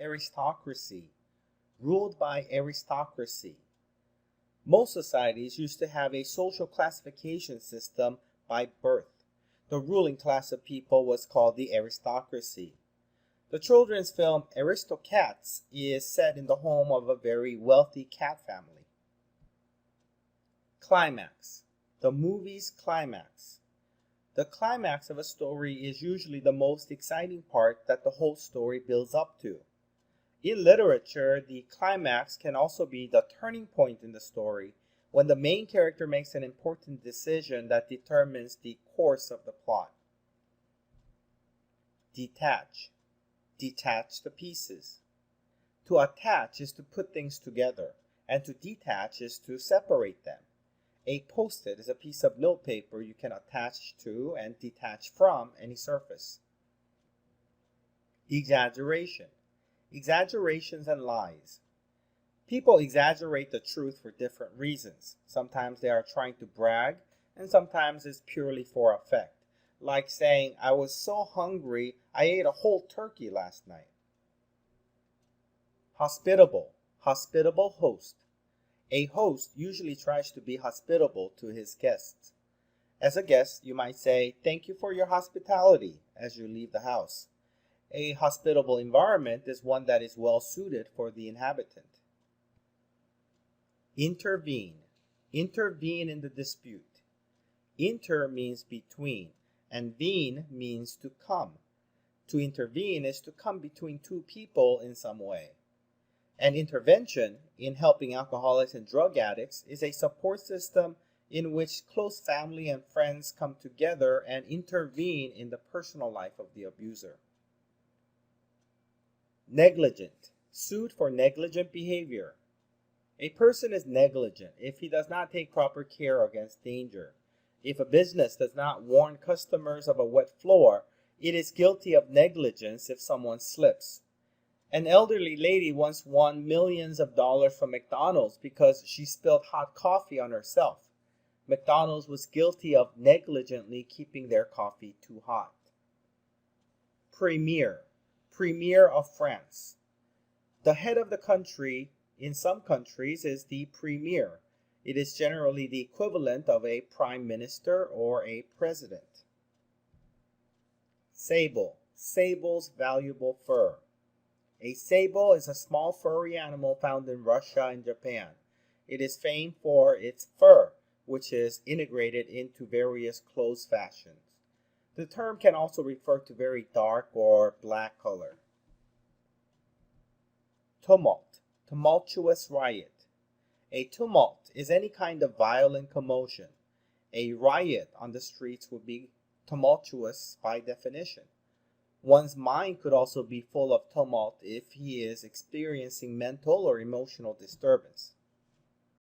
aristocracy, ruled by aristocracy. Most societies used to have a social classification system by birth. The ruling class of people was called the aristocracy. The children's film Aristocats is set in the home of a very wealthy cat family. Climax. The movie's climax. The climax of a story is usually the most exciting part that the whole story builds up to. In literature, the climax can also be the turning point in the story when the main character makes an important decision that determines the course of the plot. Detach. Detach the pieces. To attach is to put things together, and to detach is to separate them. A post-it is a piece of notepaper you can attach to and detach from any surface. Exaggeration. Exaggerations and lies. People exaggerate the truth for different reasons. Sometimes they are trying to brag, and sometimes it's purely for effect. Like saying, I was so hungry, I ate a whole turkey last night. Hospitable. Hospitable host. A host usually tries to be hospitable to his guests. As a guest, you might say, thank you for your hospitality as you leave the house. A hospitable environment is one that is well suited for the inhabitant. Intervene. Intervene in the dispute. Inter means between, and vene means to come. To intervene is to come between two people in some way. An intervention in helping alcoholics and drug addicts is a support system in which close family and friends come together and intervene in the personal life of the abuser. Negligent. Sued for negligent behavior. A person is negligent if he does not take proper care against danger. If a business does not warn customers of a wet floor, it is guilty of negligence if someone slips. An elderly lady once won millions of dollars from McDonald's because she spilled hot coffee on herself. McDonald's was guilty of negligently keeping their coffee too hot. Premier. Premier of France. The head of the country in some countries is the premier. It is generally the equivalent of a prime minister or a president. Sable. Sable's valuable fur. A sable is a small furry animal found in Russia and Japan. It is famed for its fur, which is integrated into various clothes fashions. The term can also refer to very dark or black color. Tumult. Tumultuous riot. A tumult is any kind of violent commotion. A riot on the streets would be tumultuous by definition. One's mind could also be full of tumult if he is experiencing mental or emotional disturbance.